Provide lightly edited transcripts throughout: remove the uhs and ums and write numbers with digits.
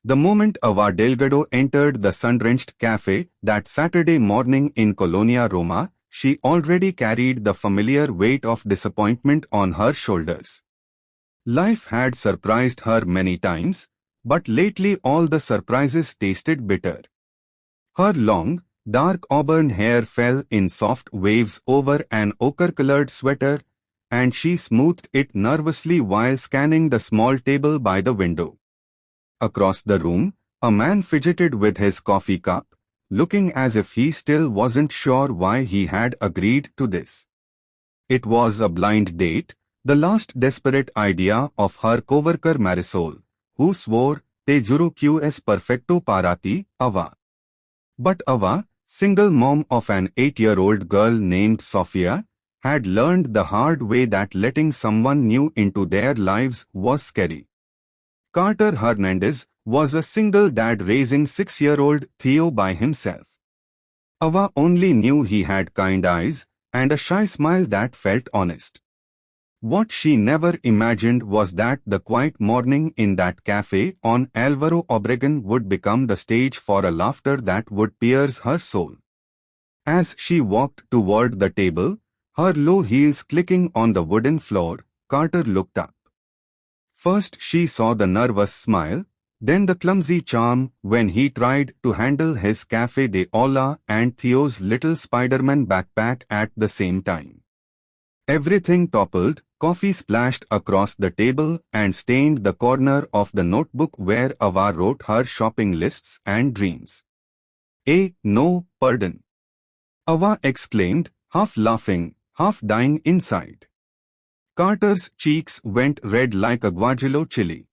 The moment Ava Delgado entered the sun-drenched cafe that Saturday morning in Colonia Roma, she already carried the familiar weight of disappointment on her shoulders. Life had surprised her many times, but lately all the surprises tasted bitter. Her long, dark auburn hair fell in soft waves over an ochre-colored sweater, and she smoothed it nervously while scanning the small table by the window. Across the room, a man fidgeted with his coffee cup, looking as if he still wasn't sure why he had agreed to this. It was a blind date, the last desperate idea of her coworker Marisol, who swore, "Te juro que es perfecto para ti, Ava." But Ava, single mom of an 8-year-old girl named Sofia, had learned the hard way that letting someone new into their lives was scary. Carter Hernandez was a single dad raising 6-year-old Theo by himself. Ava only knew he had kind eyes and a shy smile that felt honest. What she never imagined was that the quiet morning in that cafe on Alvaro Obregon would become the stage for a laughter that would pierce her soul. As she walked toward the table, her low heels clicking on the wooden floor, Carter looked up. First she saw the nervous smile, then the clumsy charm when he tried to handle his Café de Olla and Theo's little Spider-Man backpack at the same time. Everything toppled, coffee splashed across the table and stained the corner of the notebook where Ava wrote her shopping lists and dreams. No, pardon," Ava exclaimed, half laughing, half dying inside. Carter's cheeks went red like a guajillo chili.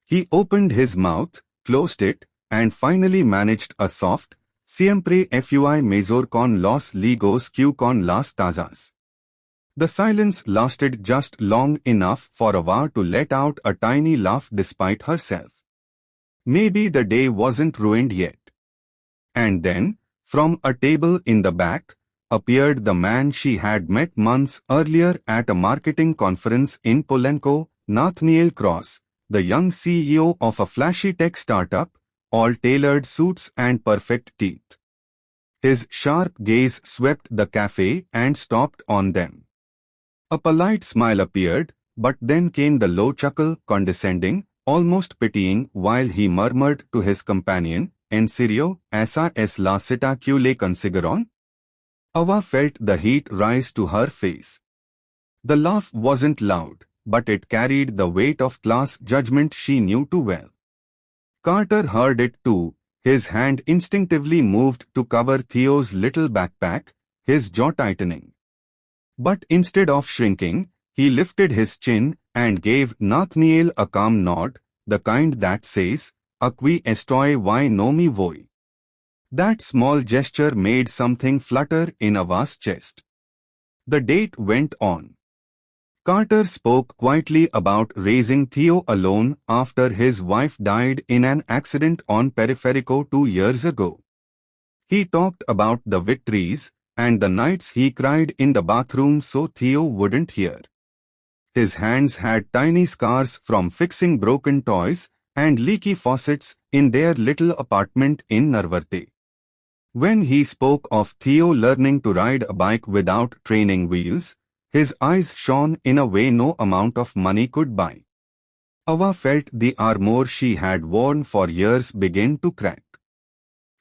He opened his mouth, closed it, and finally managed a soft, "Siempre fui mejor con los ligos que con las tazas." The silence lasted just long enough for Ava to let out a tiny laugh despite herself. Maybe the day wasn't ruined yet. And then, from a table in the back, appeared the man she had met months earlier at a marketing conference in Polanco, Nathaniel Cross, the young CEO of a flashy tech startup, all tailored suits and perfect teeth. His sharp gaze swept the cafe and stopped on them. A polite smile appeared, but then came the low chuckle, condescending, almost pitying, while he murmured to his companion, "En serio, esa es la cita que le consiguieron?" Ava felt the heat rise to her face. The laugh wasn't loud, but it carried the weight of class judgment she knew too well. Carter heard it too. His hand instinctively moved to cover Theo's little backpack, his jaw tightening. But instead of shrinking, he lifted his chin and gave Nathaniel a calm nod, the kind that says, "Aquí estoy y no me voy." That small gesture made something flutter in Ava's chest. The date went on. Carter spoke quietly about raising Theo alone after his wife died in an accident on Periferico 2 years ago. He talked about the victories and the nights he cried in the bathroom so Theo wouldn't hear. His hands had tiny scars from fixing broken toys and leaky faucets in their little apartment in Narvarte. When he spoke of Theo learning to ride a bike without training wheels, his eyes shone in a way no amount of money could buy. Ava felt the armor she had worn for years begin to crack.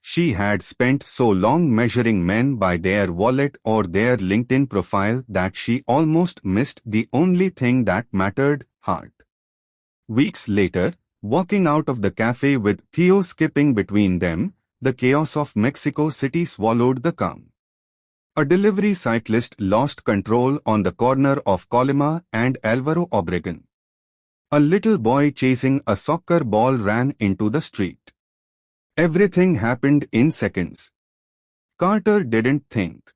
She had spent so long measuring men by their wallet or their LinkedIn profile that she almost missed the only thing that mattered, heart. Weeks later, walking out of the cafe with Theo skipping between them, the chaos of Mexico City swallowed the calm. A delivery cyclist lost control on the corner of Colima and Alvaro Obregon. A little boy chasing a soccer ball ran into the street. Everything happened in seconds. Carter didn't think.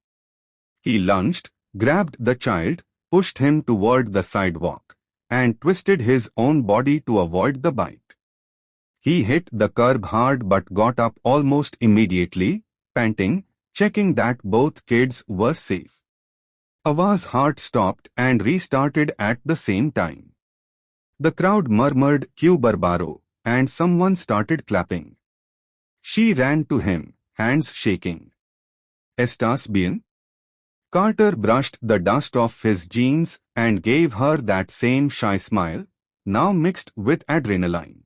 He lunged, grabbed the child, pushed him toward the sidewalk, and twisted his own body to avoid the bike. He hit the curb hard but got up almost immediately, panting, checking that both kids were safe. Ava's heart stopped and restarted at the same time. The crowd murmured "Que barbaro," and someone started clapping. She ran to him, hands shaking. "Estás bien?" Carter brushed the dust off his jeans and gave her that same shy smile, now mixed with adrenaline.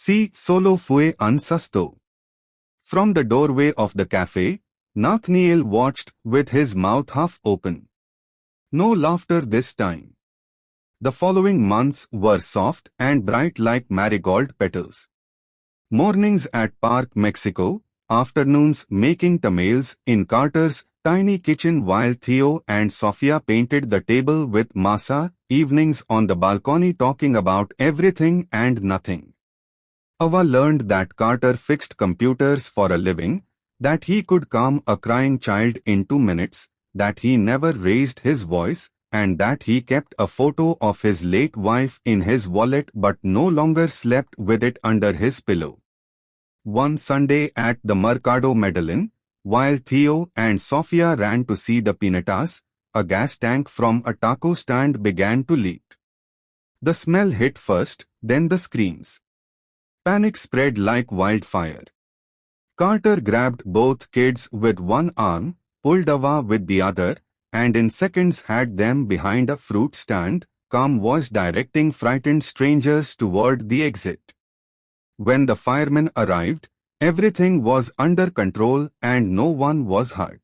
"Sí, solo fue un susto." From the doorway of the cafe, Nathaniel watched with his mouth half open. No laughter this time. The following months were soft and bright like marigold petals. Mornings at Park Mexico, afternoons making tamales in Carter's tiny kitchen while Theo and Sofia painted the table with masa, evenings on the balcony talking about everything and nothing. Ava learned that Carter fixed computers for a living, that he could calm a crying child in 2 minutes, that he never raised his voice, and that he kept a photo of his late wife in his wallet but no longer slept with it under his pillow. One Sunday at the Mercado Medellin, while Theo and Sofia ran to see the piñatas, a gas tank from a taco stand began to leak. The smell hit first, then the screams. Panic spread like wildfire. Carter grabbed both kids with one arm, pulled Ava with the other, and in seconds had them behind a fruit stand, calm voice directing frightened strangers toward the exit. When the firemen arrived, everything was under control and no one was hurt.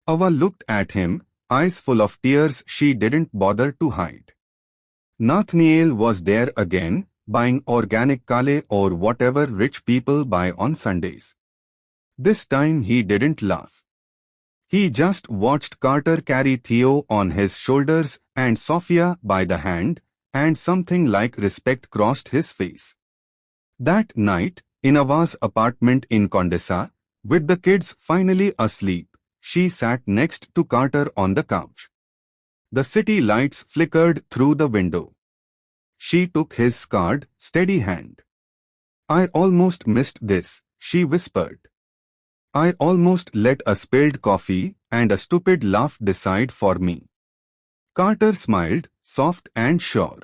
Ava looked at him, eyes full of tears she didn't bother to hide. Nathaniel was there again, buying organic kale or whatever rich people buy on Sundays. This time he didn't laugh. He just watched Carter carry Theo on his shoulders and Sofia by the hand, and something like respect crossed his face. That night, in Ava's apartment in Condesa, with the kids finally asleep, she sat next to Carter on the couch. The city lights flickered through the window. She took his scarred, steady hand. "I almost missed this," she whispered. "I almost let a spilled coffee and a stupid laugh decide for me." Carter smiled, soft and sure.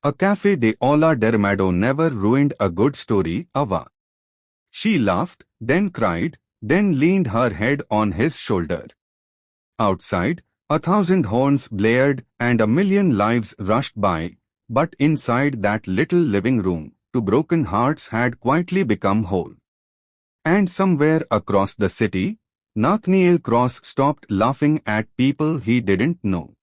"A café de Ola Dermado never ruined a good story, Ava." She laughed, then cried, then leaned her head on his shoulder. Outside, 1,000 horns blared and 1,000,000 lives rushed by, but inside that little living room, 2 broken hearts had quietly become whole. And somewhere across the city, Nathaniel Cross stopped laughing at people he didn't know.